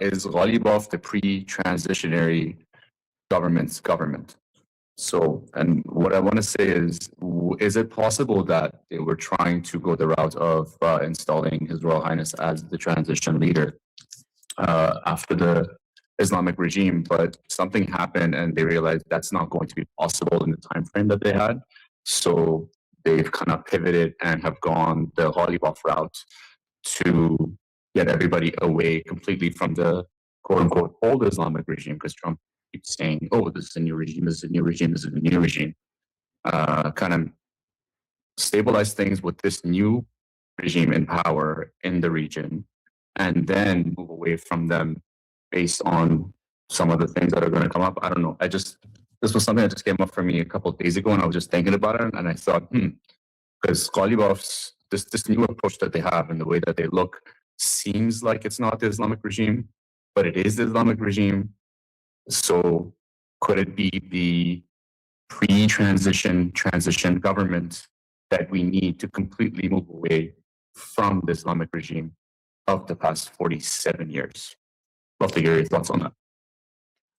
is Ghalibaf the pre-transitionary government's government? So, and what I want to say is it possible that they were trying to go the route of installing His Royal Highness as the transition leader after the Islamic regime, but something happened and they realized that's not going to be possible in the time frame that they had. So they've kind of pivoted and have gone the Ghalibaf route to get everybody away completely from the quote unquote old Islamic regime, because Trump keeps saying, oh, this is a new regime, this is a new regime, this is a new regime. Kind of stabilize things with this new regime in power in the region, and then move away from them based on some of the things that are going to come up. I don't know. This was something that just came up for me a couple of days ago, and I was just thinking about it, and I thought, because Ghalibaf's this new approach that they have and the way that they look seems like it's not the Islamic regime, but it is the Islamic regime. So could it be the transition government that we need to completely move away from the Islamic regime of the past 47 years? Love to hear your thoughts on that.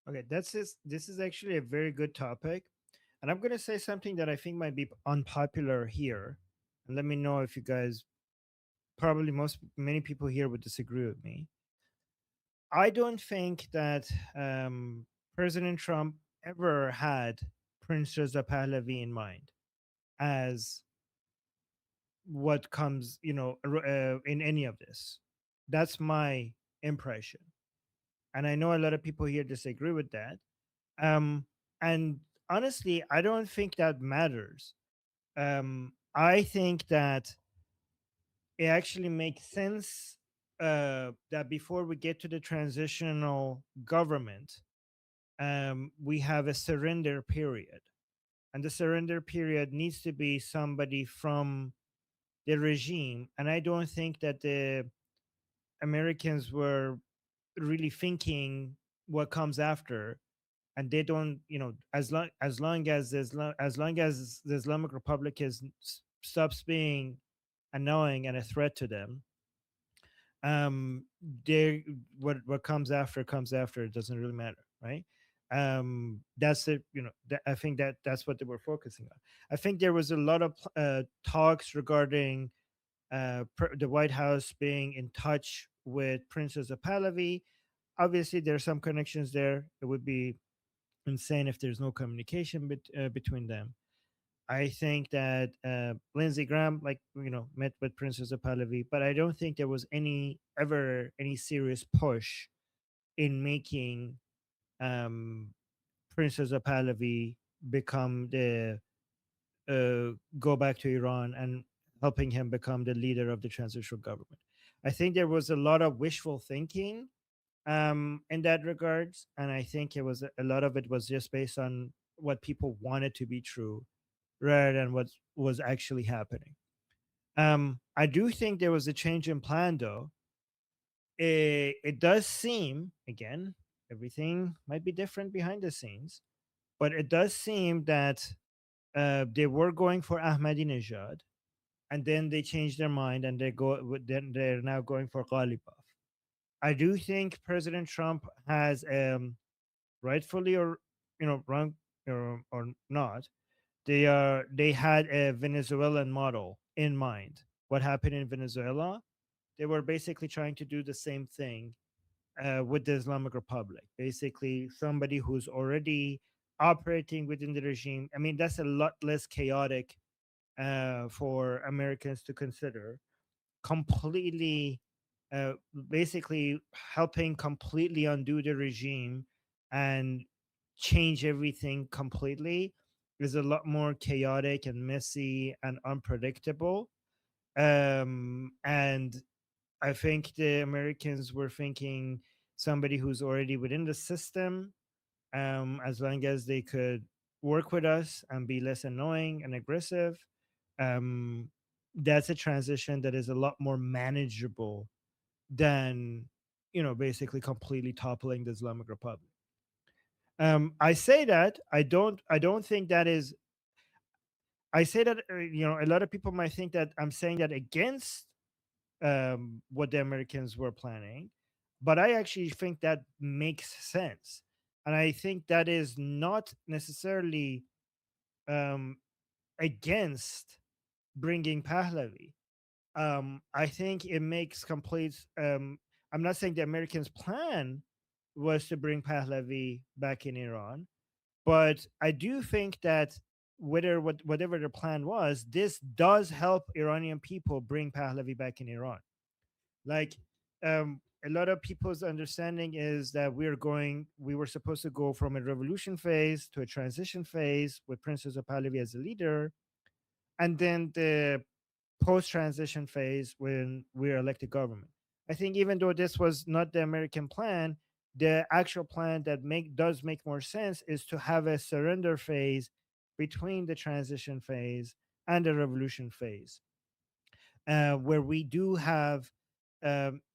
Okay, this is actually a very good topic. And I'm going to say something that I think might be unpopular here. And let me know if you guys, probably many people here would disagree with me. I don't think that President Trump ever had Prince Reza Pahlavi in mind as what comes, in any of this. That's my impression. And I know a lot of people here disagree with that. And honestly, I don't think that matters. I think that it actually makes sense that before we get to the transitional government, we have a surrender period. And the surrender period needs to be somebody from the regime. And I don't think that the Americans were really thinking what comes after, and they don't, as long as the Islamic Republic stops being annoying and a threat to them, they what comes after, it doesn't really matter, right? That's it. I think that's what they were focusing on. I think there was a lot of talks regarding the White House being in touch with Princess Pahlavi. Obviously, there are some connections there. It would be insane if there's no communication between them. I think that Lindsey Graham, met with Princess Pahlavi, but I don't think there was any serious push in making um, Princess Pahlavi become the go back to Iran and helping him become the leader of the transitional government. I think there was a lot of wishful thinking in that regards, and I think a lot of it was just based on what people wanted to be true rather than what was actually happening. I do think there was a change in plan, though. It does seem, again, everything might be different behind the scenes, but it does seem that they were going for Ahmadinejad, and then they changed their mind and then they're now going for Ghalibaf. I do think President Trump has, rightfully or wrong or not, they had a Venezuelan model in mind. What happened in Venezuela? They were basically trying to do the same thing with the Islamic Republic. Basically, somebody who's already operating within the regime. I mean, that's a lot less chaotic for Americans to consider. Completely, basically helping completely undo the regime and change everything completely is a lot more chaotic and messy and unpredictable. And I think the Americans were thinking somebody who's already within the system, as long as they could work with us and be less annoying and aggressive, um, that's a transition that is a lot more manageable than basically completely toppling the Islamic Republic. I say that I don't think that is. I say that a lot of people might think that I'm saying that against what the Americans were planning. But I actually think that makes sense. And I think that is not necessarily um, against bringing Pahlavi. I think it makes complete. I'm not saying the Americans' plan was to bring Pahlavi back in Iran, but I do think that whatever their plan was, this does help Iranian people bring Pahlavi back in Iran. Like, a lot of people's understanding is that we were supposed to go from a revolution phase to a transition phase with Prince Reza Pahlavi as the leader, and then the post-transition phase when we're elected government. I think even though this was not the American plan, the actual plan that does make more sense is to have a surrender phase between the transition phase and the revolution phase, where we do have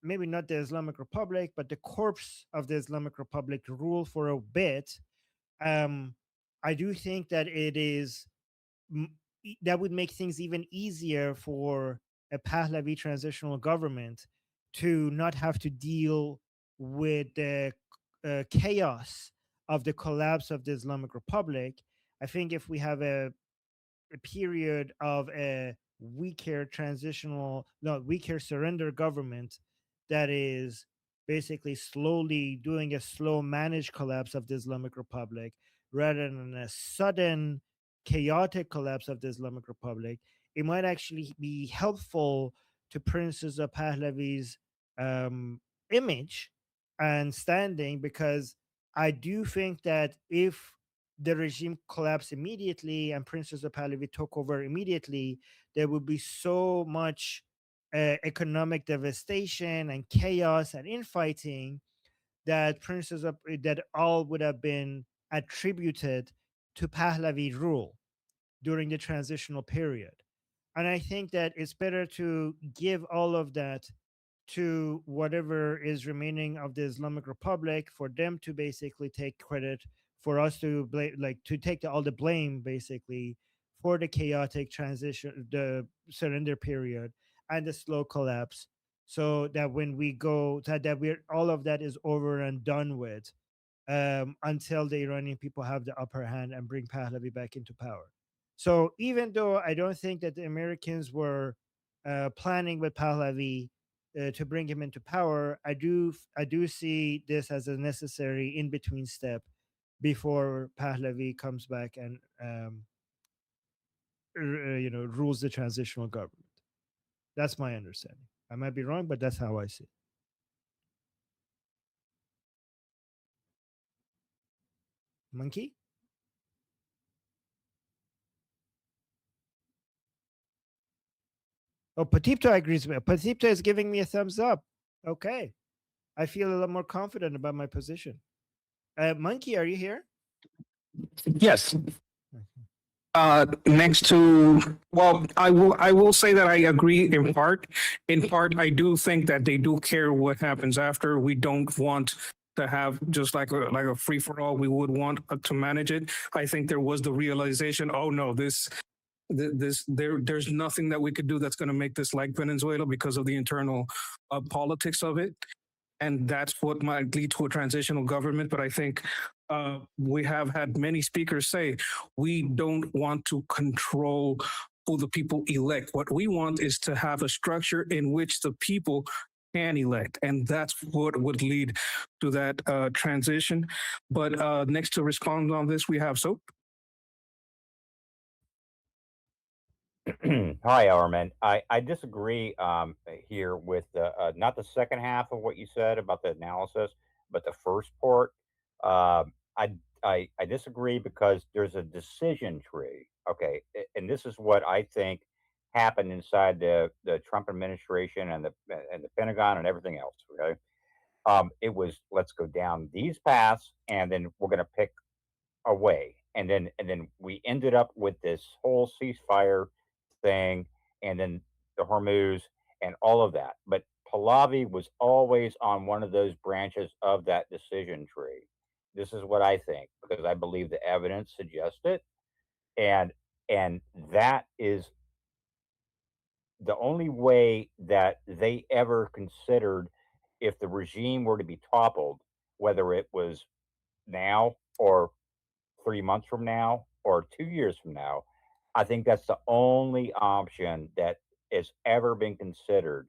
maybe not the Islamic Republic, but the corpse of the Islamic Republic rule for a bit. Um, I do think that it is that would make things even easier for a Pahlavi transitional government to not have to deal with the chaos of the collapse of the Islamic Republic. I think if we have a period of a weaker surrender government that is basically slowly doing a slow managed collapse of the Islamic Republic rather than a sudden chaotic collapse of the Islamic Republic, it might actually be helpful to Princes of Pahlavi's um, image and standing, because I do think that if the regime collapsed immediately and Princess of Pahlavi took over immediately, there would be so much economic devastation and chaos and infighting that all would have been attributed to Pahlavi rule during the transitional period. And I think that it's better to give all of that to whatever is remaining of the Islamic Republic, for them to basically take credit, for us to blame, like to take all the blame basically for the chaotic transition, the surrender period, and the slow collapse. So that when we go that we're all of that is over and done with, until the Iranian people have the upper hand and bring Pahlavi back into power. So even though I don't think that the Americans were planning with Pahlavi to bring him into power, I do see this as a necessary in between step before Pahlavi comes back and rules the transitional government. That's my understanding. I might be wrong, but that's how I see it. Monkey? Oh, Patipto agrees with me. Patipto is giving me a thumbs up. Okay. I feel a lot more confident about my position. Monkey, are you here? Yes. Mhm. Next to, well, I will say that I agree in part. In part, I do think that they do care what happens after. We don't want to have just like a free for all. We would want to manage it. I think there was the realization. Oh no, there's nothing that we could do that's going to make this like Venezuela because of the internal politics of it, and that's what might lead to a transitional government. But I think we have had many speakers say we don't want to control who the people elect. What we want is to have a structure in which the people can elect, and that's what would lead to that transition. But next to respond on this, we have Soap. Hi, Armin. I disagree here with not the second half of what you said about the analysis, but the first part. Um I, I disagree because there's a decision tree. Okay, and this is what I think happened inside the Trump administration and the Pentagon and everything else. Okay, it was, let's go down these paths, and then we're going to pick away, and then we ended up with this whole ceasefire thing, and then the Hormuz and all of that. But Pahlavi was always on one of those branches of that decision tree. This is what I think, because I believe the evidence suggests it, and and that is the only way that they ever considered if the regime were to be toppled, whether it was now or 3 months from now or 2 years from now, I think that's the only option that has ever been considered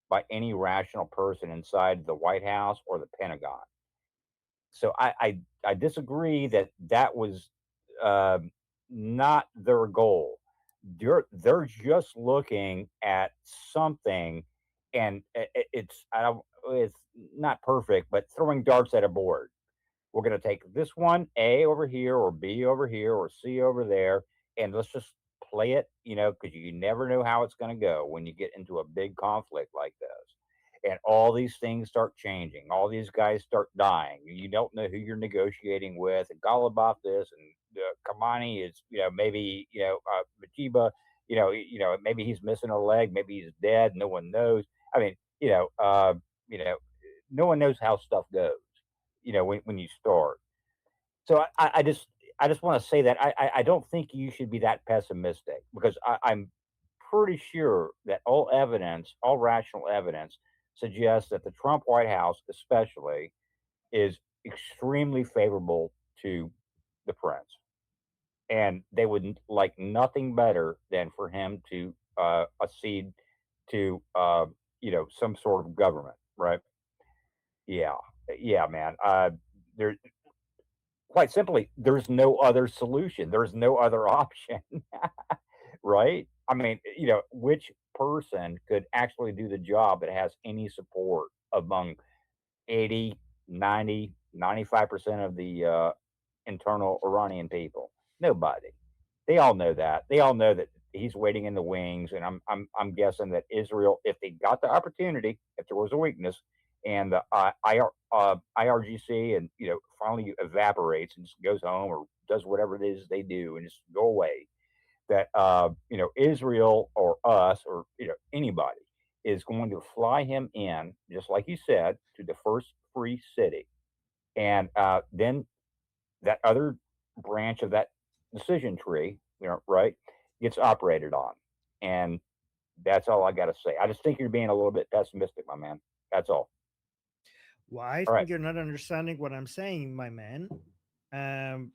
by any rational person inside the White House or the Pentagon. So I disagree that that was um, not their goal. They're just looking at something, and it's not perfect, but throwing darts at a board. We're going to take this one, A over here, or B over here, or C over there, and let's just play it, because you never know how it's going to go when you get into a big conflict like this. And all these things start changing. All these guys start dying. You don't know who you're negotiating with. And Ghalibaf this, and Kamani is, maybe, Majiba, maybe he's missing a leg, maybe he's dead. No one knows. I mean, you know, no one knows how stuff goes when you start. So I just want to say that I don't think you should be that pessimistic, because I'm pretty sure that all rational evidence suggests that the Trump White House, especially, is extremely favorable to the prince, and they would like nothing better than for him to accede to some sort of government, right? Yeah, yeah, man. There, quite simply, there's no other solution. There's no other option, right? I mean, which person could actually do the job that has any support among 80, 90, 95% of the internal Iranian people? Nobody. They all know that. They all know that he's waiting in the wings, and I'm guessing that Israel, if they got the opportunity, if there was a weakness, and the IRGC, and finally evaporates and just goes home or does whatever it is they do and just go away, that Israel or us or anybody is going to fly him in, just like you said, to the first free city, and then that other branch of that decision tree, right, gets operated on. And that's all I got to say. I just think you're being a little bit pessimistic, my man. That's all. Well, I All right. think you're not understanding what I'm saying, my man.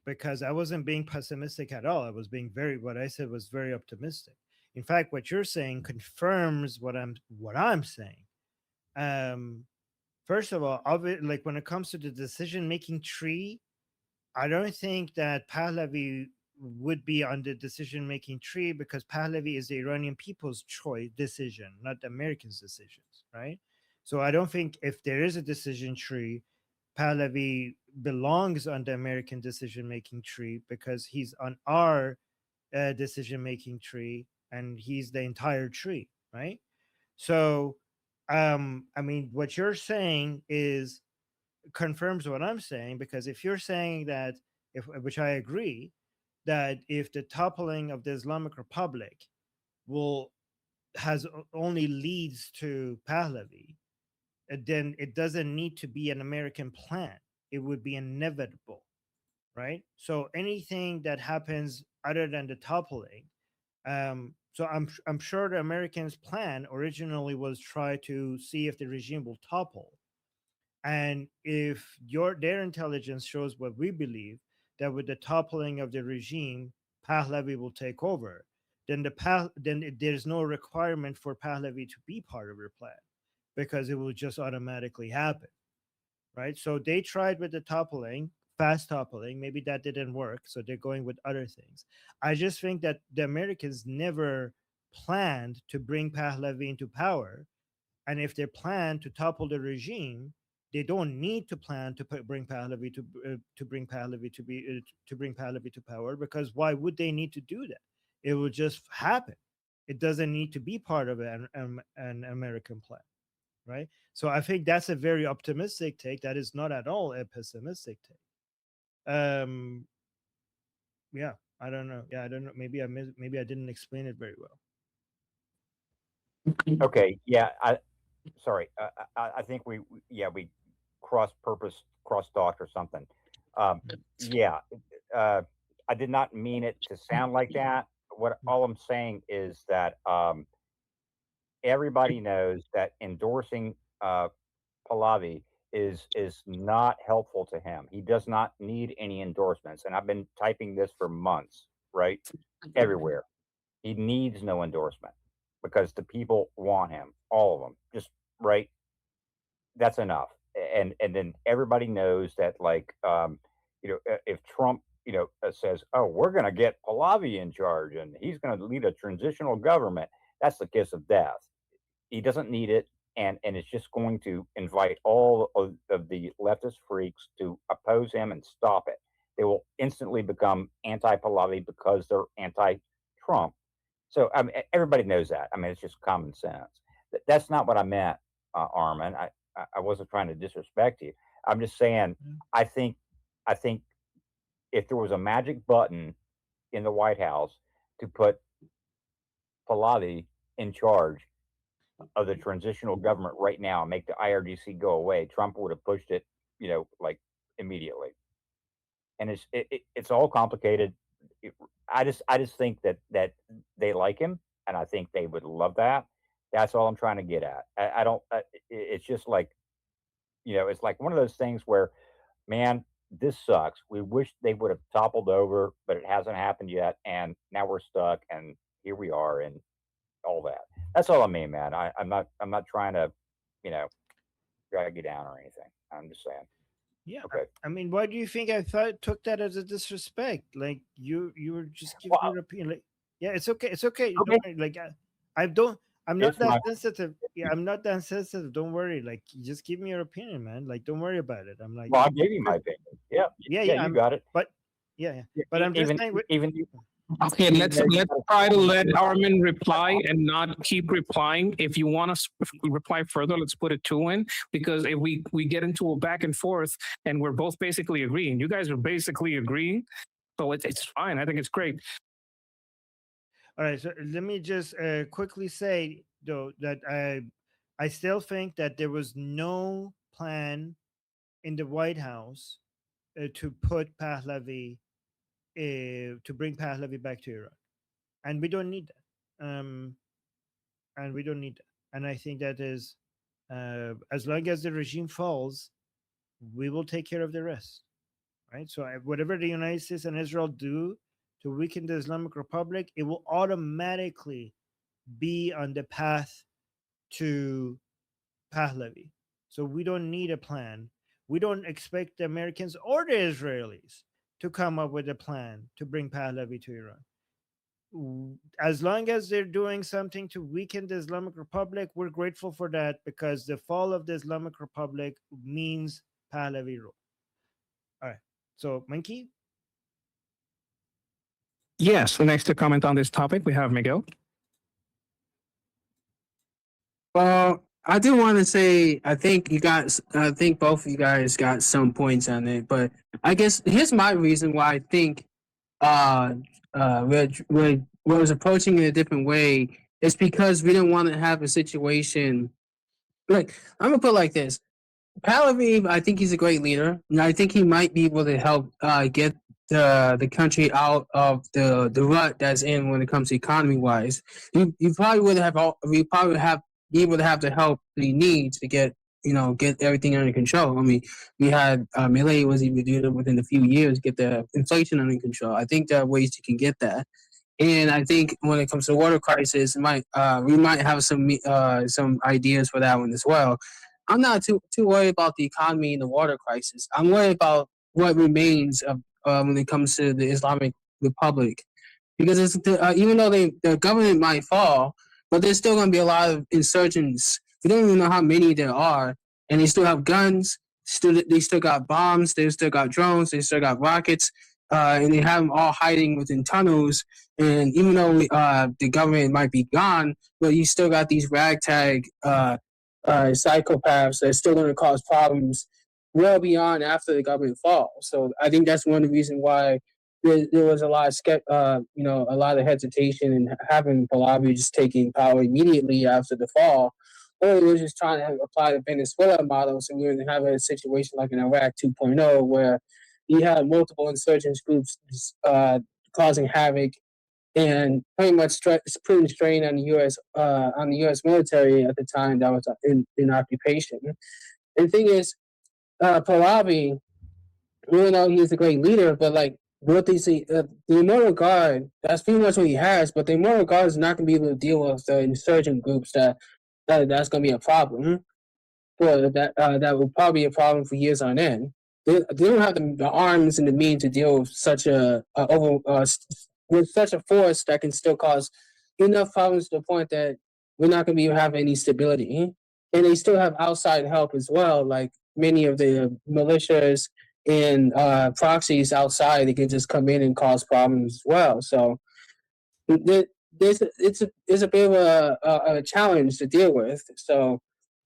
Because I wasn't being pessimistic at all. I was being what I said was very optimistic. In fact, what you're saying confirms what I'm saying. First of all, like when it comes to the decision making tree, I don't think that Pahlavi would be on the decision making tree, because Pahlavi is the Iranian people's choice decision, not the Americans' decisions, right? So I don't think if there is a decision tree, Pahlavi belongs on the American decision making tree, because he's on our decision making tree, and he's the entire tree, right? So, I mean, what you're saying is confirms what I'm saying, because if you're saying that, which I agree, that if the toppling of the Islamic Republic will only leads to Pahlavi, then it doesn't need to be an American plan. It would be inevitable, right? So anything that happens other than the toppling, so I'm sure the Americans' plan originally was try to see if the regime will topple, and if their intelligence shows what we believe, that with the toppling of the regime, Pahlavi will take over, then there's no requirement for Pahlavi to be part of your plan, because it will just automatically happen, right? So they tried with the toppling, fast toppling. Maybe that didn't work, so they're going with other things. I just think that the Americans never planned to bring Pahlavi into power, and if they plan to topple the regime, they don't need to plan to bring Pahlavi to bring Pahlavi to bring Pahlavi to power, because why would they need to do that? It will just happen. It doesn't need to be part of an American plan, right? So I think that's a very optimistic take. That is not at all a pessimistic take. Yeah, I don't know. Yeah, I don't know. Maybe I didn't explain it very well. Okay. Yeah. Sorry. I think we cross talked or something. Yeah. Uh, I did not mean it to sound like that. What all I'm saying is that everybody knows that endorsing Pahlavi is not helpful to him. He does not need any endorsements, and I've been typing this for months, right, everywhere. He needs no endorsement because the people want him, all of them. Just right, that's enough. And then everybody knows that, like, if Trump, says, "Oh, we're going to get Pahlavi in charge and he's going to lead a transitional government," that's the kiss of death. He doesn't need it, and it's just going to invite all of the leftist freaks to oppose him and stop it. They will instantly become anti-Pahlavi because they're anti-Trump. So I mean, everybody knows that. I mean, it's just common sense. That's not what I meant, Armin. I wasn't trying to disrespect you. I'm just saying. I think I think if there was a magic button in the White House to put Pahlavi in charge of the transitional government right now and make the IRGC go away, Trump would have pushed it, like immediately. And it's all complicated. I just think that they like him, and I think they would love that. That's all I'm trying to get at. I don't. It's just like, it's like one of those things where, man, this sucks. We wish they would have toppled over, but it hasn't happened yet, and now we're stuck, and here we are, and all that. That's all I mean, man. I'm not trying to, you know, drag you down or anything. I'm just saying. Yeah. Okay. I mean, why do you think I took that as a disrespect? Like you were just giving Well, your opinion. Like, yeah, it's okay. It's okay. Okay. Don't worry. Like I don't. I'm not It's that my sensitive. Yeah, I'm not that sensitive. Don't worry. Like, just give me your opinion, man. Like, don't worry about it. I'm like, well, I gave you my opinion. Yeah. yeah, Yeah, yeah. you got it. But yeah. But I'm just Even saying. even Okay, let's try to let Armin reply and not keep replying. If you want to reply further, let's put a 2 in, because if we get into a back and forth and we're both basically agreeing, you guys are basically agreeing, so it's fine. I think it's great. All right, so let me just quickly say though that I still think that there was no plan in the White House to put Pahlavi to bring Pahlavi back to Iran, and we don't need that. And we don't need that. And I think that is as long as the regime falls, we will take care of the rest, right? So whatever the United States and Israel do to weaken the Islamic Republic, it will automatically be on the path to Pahlavi. So we don't need a plan. We don't expect the Americans or the Israelis to come up with a plan to bring Pahlavi to Iran. As long as they're doing something to weaken the Islamic Republic, we're grateful for that, because the fall of the Islamic Republic means Pahlavi rule. All right. So, Monkey? Yes, the next to comment on this topic, we have Miguel. Well, I do want to say I think both of you guys got some points on it, but I guess here's my reason why I think we was approaching it a different way. It's because we didn't want to have a situation like, I'm gonna put it like this. Pahlavi, I think he's a great leader, and I think he might be able to help get the country out of the rut that's in when it comes to economy wise. You probably would have be able to have the help that he needs to get everything under control. I mean, we had Milei was able to do it within a few years, get the inflation under control. I think there are ways you can get that. And I think when it comes to the water crisis, we might have some ideas for that one as well. I'm not too worried about the economy and the water crisis. I'm worried about what remains of when it comes to the Islamic Republic, because even though the government might fall, but there's still going to be a lot of insurgents. We don't even know how many there are, and they still have guns. They still got bombs. They still got drones. They still got rockets, and they have them all hiding within tunnels. And even though the government might be gone, but you still got these ragtag psychopaths that are still going to cause problems well beyond after the government falls. So I think that's one of the reasons why there was a lot of a lot of hesitation in having Pahlavi just taking power immediately after the fall. Or it was just trying to apply the Venezuela model, so we wouldn't have a situation like in Iraq 2.0, where you had multiple insurgents groups causing havoc and pretty much putting strain on the U.S. military at the time that was in occupation. And the thing is, Pahlavi, even though he's a great leader, but like what they say, the Immortal Guard, that's pretty much what he has. But the Immortal Guard is not going to be able to deal with the insurgent groups that's going to be a problem. For that will probably be a problem for years on end. They don't have the arms and the means to deal with such with such a force that can still cause enough problems to the point that we're not going to be having any stability. And they still have outside help as well, like many of the militias and proxies outside. They can just come in and cause problems as well. So it's a bit of a challenge to deal with. So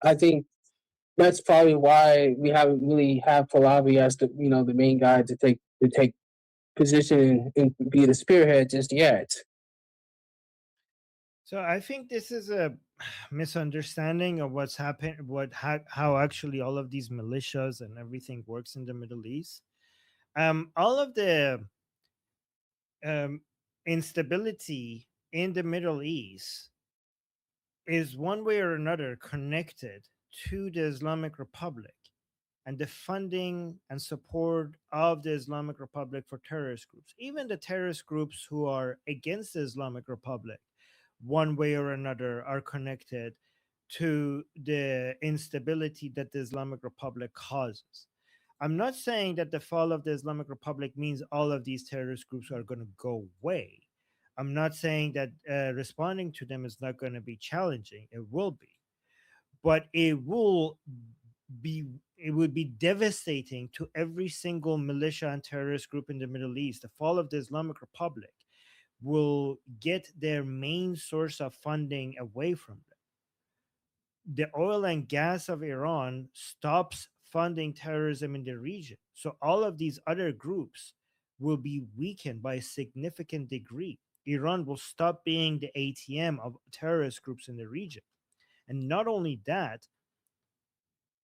I think that's probably why we haven't really had Pahlavi as the the main guy to take position and be the spearhead just yet. So I think this is a misunderstanding of what's happened, how actually all of these militias and everything works in the Middle East. All of the instability in the Middle East is one way or another connected to the Islamic Republic and the funding and support of the Islamic Republic for terrorist groups. Even the terrorist groups who are against the Islamic Republic, one way or another, are connected to the instability that the Islamic Republic causes. I'm not saying that the fall of the Islamic Republic means all of these terrorist groups are going to go away. I'm not saying that responding to them is not going to be challenging. It will be, but it would be devastating to every single militia and terrorist group in the Middle East. The fall of the Islamic Republic will get their main source of funding away from them. The oil and gas of Iran stops funding terrorism in the region. So all of these other groups will be weakened by a significant degree. Iran will stop being the ATM of terrorist groups in the region. And not only that,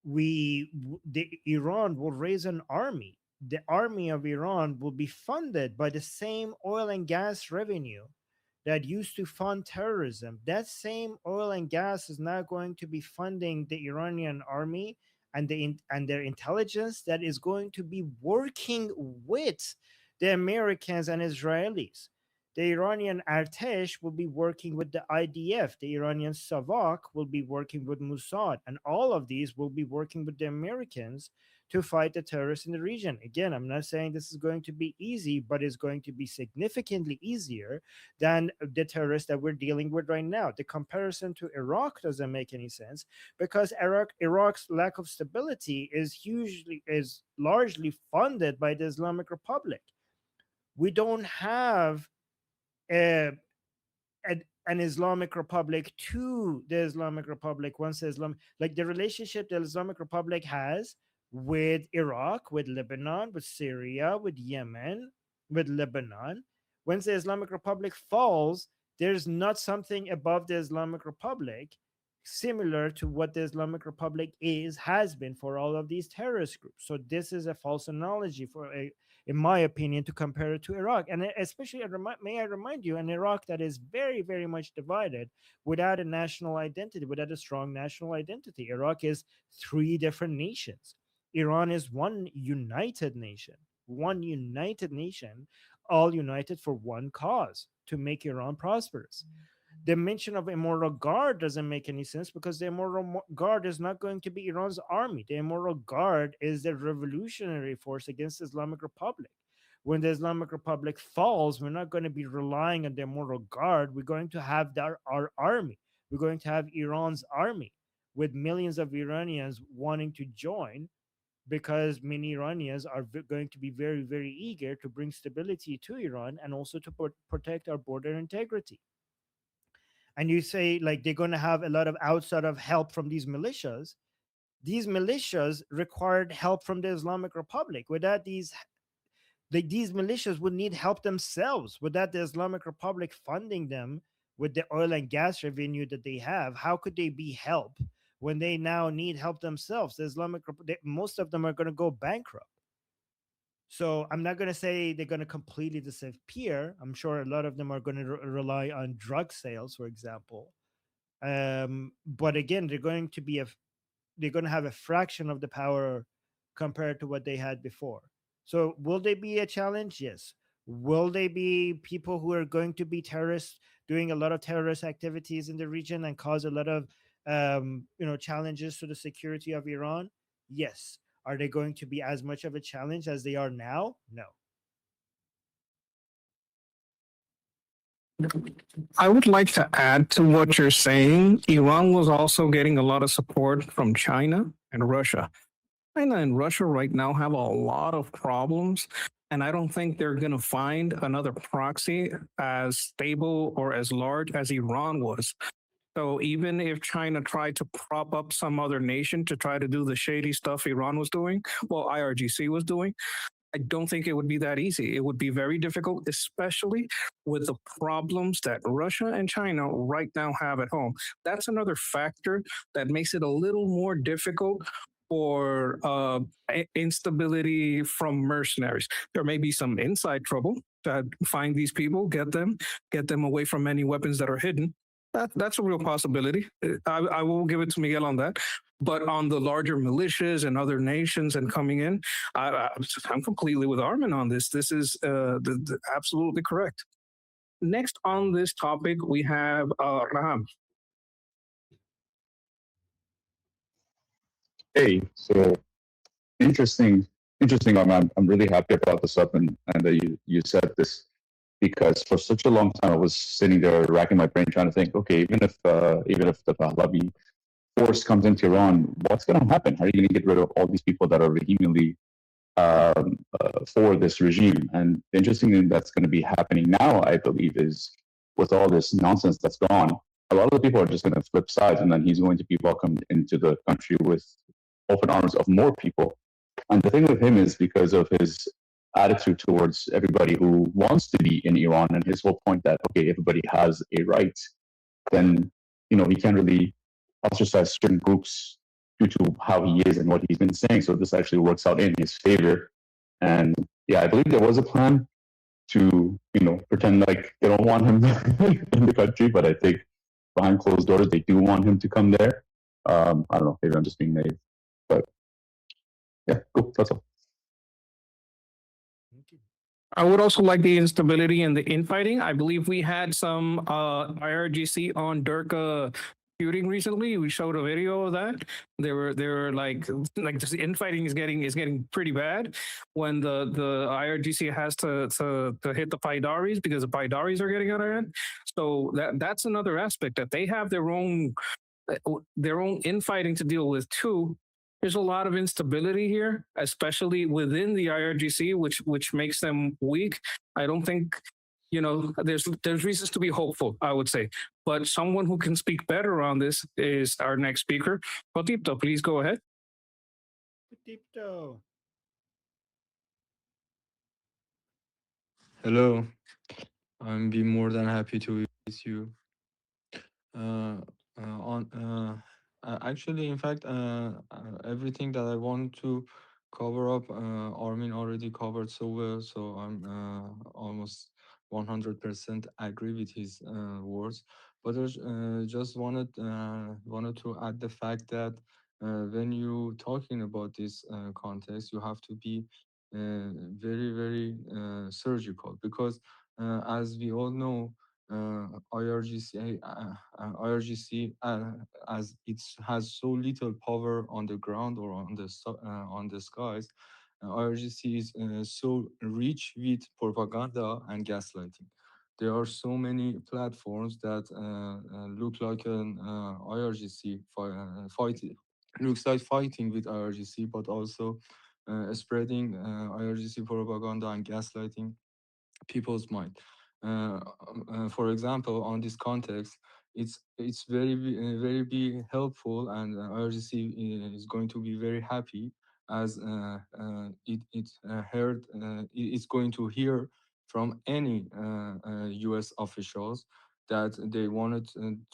Iran will raise an army. The army of Iran will be funded by the same oil and gas revenue that used to fund terrorism. That same oil and gas is now going to be funding the Iranian army and their intelligence that is going to be working with the Americans and Israelis. The Iranian Artesh will be working with the IDF. The Iranian Savak will be working with Mossad. And all of these will be working with the Americans to fight the terrorists in the region. Again, I'm not saying this is going to be easy, but it's going to be significantly easier than the terrorists that we're dealing with right now. The comparison to Iraq doesn't make any sense because Iraq's lack of stability is largely funded by the Islamic Republic. We don't have an Islamic Republic to the Islamic Republic once the the relationship the Islamic Republic has with Iraq, with Lebanon, with Syria, with Yemen, with Lebanon. Once the Islamic Republic falls, there's not something above the Islamic Republic similar to what the Islamic Republic has been for all of these terrorist groups. So this is a false analogy in my opinion, to compare it to Iraq. And especially, may I remind you, an Iraq that is very, very much divided without a national identity, without a strong national identity. Iraq is 3 different nations. Iran is one united nation, all united for one cause, to make Iran prosperous. The mention of Immortal Guard doesn't make any sense because the Immortal Guard is not going to be Iran's army. The Immortal Guard is the revolutionary force against the Islamic Republic. When the Islamic Republic falls, we're not going to be relying on the Immortal Guard. We're going to have our army. We're going to have Iran's army with millions of Iranians wanting to join because many Iranians are going to be very, very eager to bring stability to Iran and also to protect our border integrity. And you say like they're going to have a lot of outside of help from these militias. These militias required help from the Islamic Republic. Without these militias would need help themselves. Without the Islamic Republic funding them with the oil and gas revenue that they have, how could they be help when they now need help themselves? Most of them are going to go bankrupt. So I'm not going to say they're going to completely disappear. I'm sure a lot of them are going to rely on drug sales, for example. But again, they're going to they're going to have a fraction of the power compared to what they had before. So will they be a challenge? Yes. Will they be people who are going to be terrorists, doing a lot of terrorist activities in the region and cause a lot of challenges to the security of Iran? Yes. Are they going to be as much of a challenge as they are now? No. I would like to add to what you're saying. Iran was also getting a lot of support from China and Russia. China and Russia right now have a lot of problems, and I don't think they're going to find another proxy as stable or as large as Iran was. So even if China tried to prop up some other nation to try to do the shady stuff Iran was doing, well, IRGC was doing, I don't think it would be that easy. It would be very difficult, especially with the problems that Russia and China right now have at home. That's another factor that makes it a little more difficult for instability from mercenaries. There may be some inside trouble to find these people, get them away from any weapons that are hidden. That's a real possibility. I will give it to Miguel on that. But on the larger militias and other nations and coming in, I'm completely with Armin on this. This is absolutely correct. Next on this topic, we have Raham. Hey, so interesting. I'm really happy about this up and that you said this, because for such a long time I was sitting there racking my brain trying to think, okay, even if the Pahlavi force comes into Iran, what's going to happen? How are you going to get rid of all these people that are vehemently for this regime? And the interesting thing that's going to be happening now, I believe, is with all this nonsense that's gone, a lot of the people are just going to flip sides, and then he's going to be welcomed into the country with open arms of more people. And the thing with him is because of his attitude towards everybody who wants to be in Iran, and his whole point that, okay, everybody has a right, then, he can't really ostracize certain groups due to how he is and what he's been saying. So this actually works out in his favor. And yeah, I believe there was a plan to, pretend like they don't want him in the country, but I think behind closed doors, they do want him to come there. I don't know, maybe I'm just being naive, but yeah, cool, that's all. I would also like the instability and the infighting. I believe we had some IRGC on Durka shooting recently. We showed a video of that. They were like the infighting is getting pretty bad when the IRGC has to hit the Paidaris because the Paidaris are getting out of hand. So that's another aspect, that they have their own infighting to deal with too. There's a lot of instability here, especially within the IRGC, which makes them weak. I don't think, there's reasons to be hopeful, I would say. But someone who can speak better on this is our next speaker. Potipto, please go ahead. Potipto. Hello, I'm be more than happy to visit you. Actually, in fact, everything that I want to cover up, Armin already covered so well. So I'm almost 100% agree with his words. But I just wanted to add the fact that when you talking about this context, you have to be very very surgical, because as we all know, IRGC, as it has so little power on the ground or on the skies, IRGC is so rich with propaganda and gaslighting. There are so many platforms that look like an IRGC fighting, looks like fighting with IRGC, but also spreading IRGC propaganda and gaslighting people's mind. For example, on this context, it's very be helpful, and IRGC is going to be very happy as it's going to hear from any U.S. officials that they wanted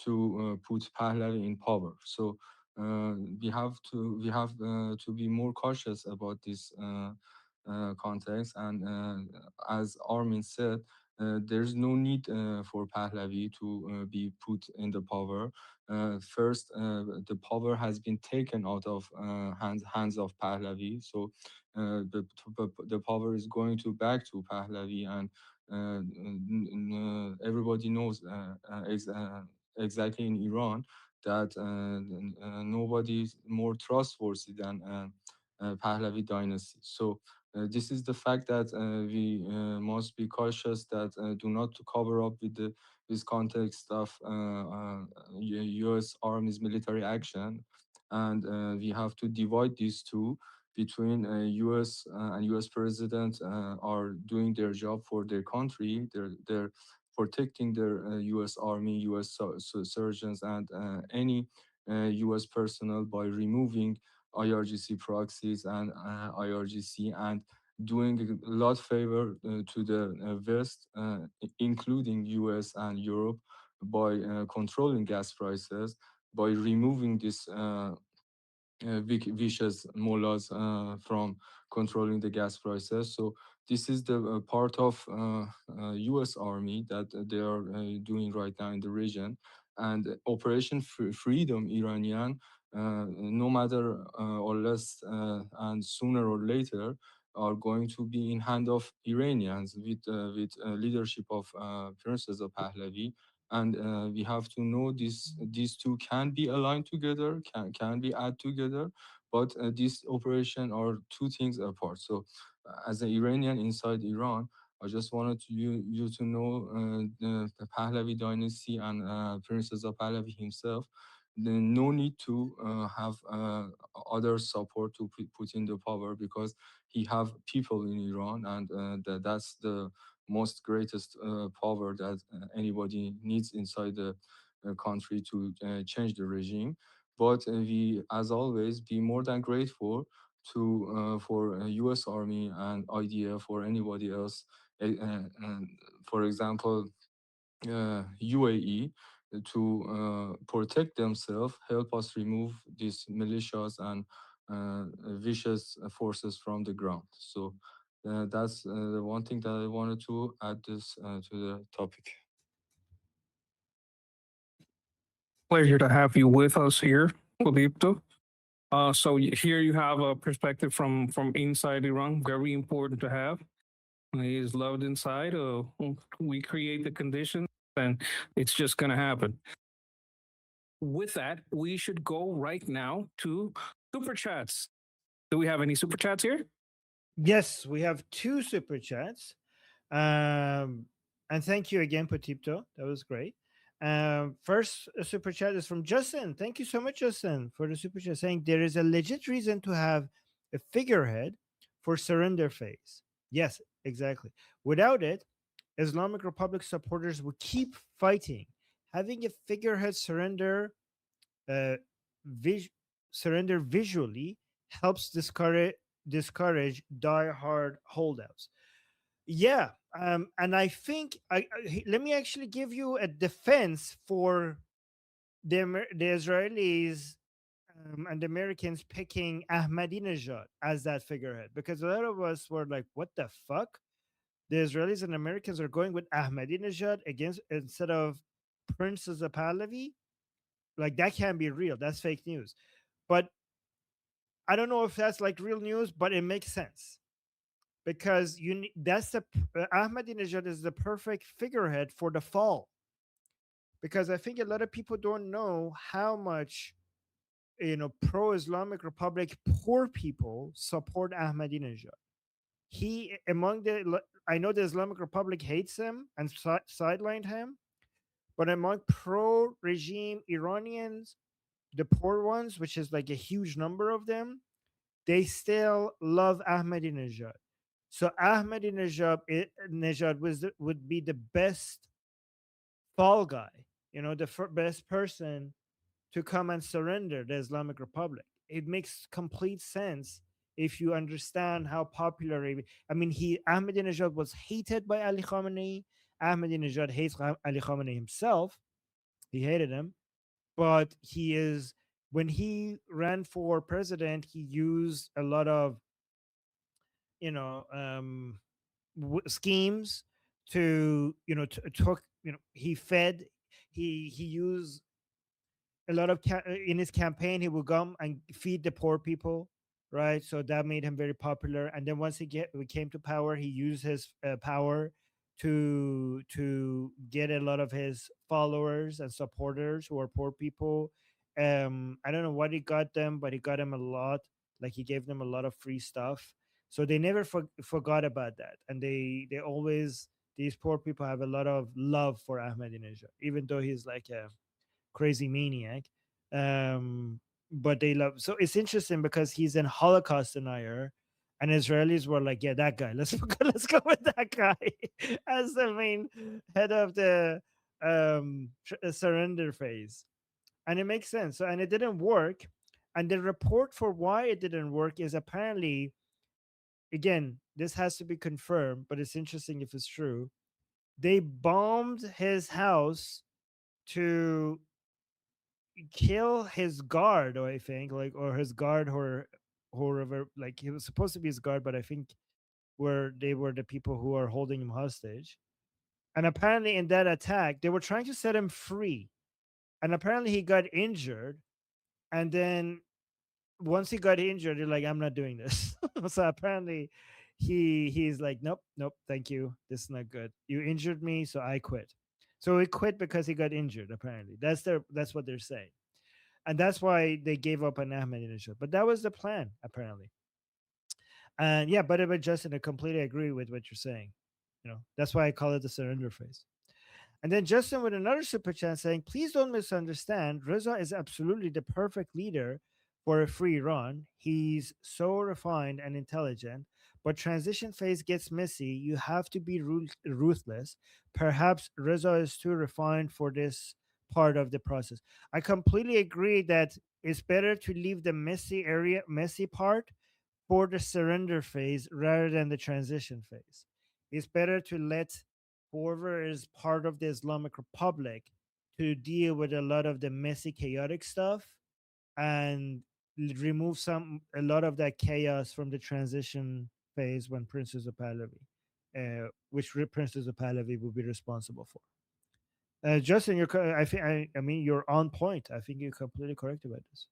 to put Pahlavi in power. So we have to be more cautious about this context. And as Armin said, there's no need for Pahlavi to be put in the power. First, the power has been taken out of hands of Pahlavi, so the power is going to back to Pahlavi, and everybody knows exactly in Iran that nobody is more trustworthy than Pahlavi dynasty. So this is the fact that we must be cautious that do not to cover up with the this context of U.S. Army's military action, and we have to divide these two between U.S. And U.S. president are doing their job for their country. They're protecting their U.S. Army, U.S. surgeons, and any U.S. personnel by removing IRGC proxies and IRGC, and doing a lot favor to the West, including US and Europe, by controlling gas prices, by removing this vicious mullahs from controlling the gas prices. So this is the part of U.S. Army that they are doing right now in the region. And Operation Freedom Iranian, no matter or less, and sooner or later, are going to be in hand of Iranians with leadership of Prince Reza Pahlavi, and we have to know these two can be aligned together, can be add together, but this operation are two things apart. So as an Iranian inside Iran, I just wanted you to know the Pahlavi dynasty and Prince Reza Pahlavi himself. Then no need to have other support to put in the power, because he have people in Iran, and that's the most greatest power that anybody needs inside the country to change the regime. But we, as always, be more than grateful to for U.S. Army and IDF or anybody else. And for example, UAE to protect themselves, help us remove these militias and vicious forces from the ground. So that's the one thing that I wanted to add this to the topic. Pleasure to have you with us here, Felipe. So here you have a perspective from inside Iran, very important to have. He is loved inside. We create the conditions, and it's just going to happen. With that, we should go right now to super chats. Do we have any super chats here? Yes, we have 2 super chats. And thank you again, Potipto. That was great. First super chat is from Justin. Thank you so much, Justin, for the super chat, saying there is a legit reason to have a figurehead for surrender phase. Yes, exactly. Without it, Islamic Republic supporters would keep fighting. Having a figurehead uh, surrender visually helps discourage die-hard holdouts. Yeah, and I think let me actually give you a defense for the Israelis and the Americans picking Ahmadinejad as that figurehead, because a lot of us were like, "What the fuck?" The Israelis and Americans are going with Ahmadinejad against instead of Prince Reza Pahlavi. Like, that can't be real. That's fake news. But I don't know if that's like real news, but it makes sense, because that's the Ahmadinejad is the perfect figurehead for the fall, because I think a lot of people don't know how much pro-Islamic Republic poor people support Ahmadinejad. He among the I know the Islamic Republic hates him and sidelined him, but among pro-regime Iranians, the poor ones, which is like a huge number of them, they still love Ahmadinejad. So Ahmadinejad would be the best fall guy, the best person to come and surrender the Islamic Republic. It makes complete sense if you understand how popular. I mean, Ahmadinejad was hated by Ali Khamenei. Ahmadinejad hates Ali Khamenei himself. He hated him, but when he ran for president, he used a lot of schemes to, took, he fed, he used a lot of in his campaign. He would come and feed the poor people, right? So that made him very popular. And then once we came to power, he used his power to get a lot of his followers and supporters who are poor people. I don't know what he got them, but he got them a lot. Like, he gave them a lot of free stuff, so they never forgot about that. And they always, these poor people have a lot of love for Ahmadinejad, even though he's like a crazy maniac. But they love. So it's interesting because he's an Holocaust denier, and Israelis were like, "Yeah, that guy. Let's go with that guy as the main head of the surrender phase." And it makes sense. So, and it didn't work. And the report for why it didn't work is apparently, again, this has to be confirmed, but it's interesting if it's true. They bombed his house to kill his guard, or I think, like, or his guard, or whoever, like, he was supposed to be his guard, but I think they were the people who are holding him hostage. And apparently in that attack they were trying to set him free, and apparently he got injured. And then once he got injured, they're like, I'm not doing this. So apparently he's like, nope, thank you, this is not good, you injured me, so I quit. So he quit because he got injured. Apparently that's what they're saying. And that's why they gave up on Ahmadinejad. But that was the plan, apparently. And yeah, but Justin, I completely agree with what you're saying. That's why I call it the surrender phase. And then Justin with another super chat saying, please don't misunderstand. Reza is absolutely the perfect leader for a free Iran. He's so refined and intelligent, but transition phase gets messy. You have to be ruthless. Perhaps Reza is too refined for this part of the process. I completely agree that it's better to leave the messy part for the surrender phase rather than the transition phase. It's better to let whoever is part of the Islamic Republic to deal with a lot of the messy, chaotic stuff, and remove a lot of that chaos from the transition phase when Prince Reza Pahlavi, which Prince Reza Pahlavi will be responsible for. Justin, I mean, you're on point. I think you're completely correct about this.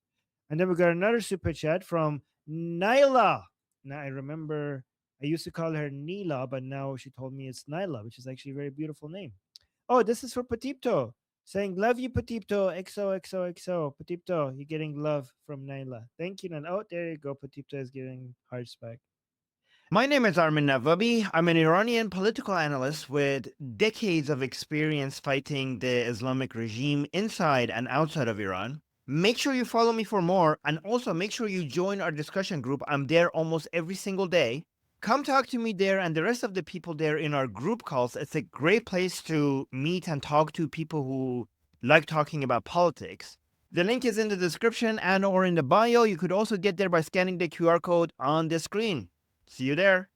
And then we got another super chat from Nyla. Now I remember I used to call her Nila, but now she told me it's Nyla, which is actually a very beautiful name. Oh, this is for Patipto, saying, love you, Patipto. XOXOXO. Patipto, you're getting love from Nyla. Thank you. And oh, there you go. Patipto is giving hearts back. My name is Armin Navabi. I'm an Iranian political analyst with decades of experience fighting the Islamic regime inside and outside of Iran. Make sure you follow me for more, and also make sure you join our discussion group. I'm there almost every single day. Come talk to me there and the rest of the people there in our group calls. It's a great place to meet and talk to people who like talking about politics. The link is in the description and or in the bio. You could also get there by scanning the QR code on the screen. See you there.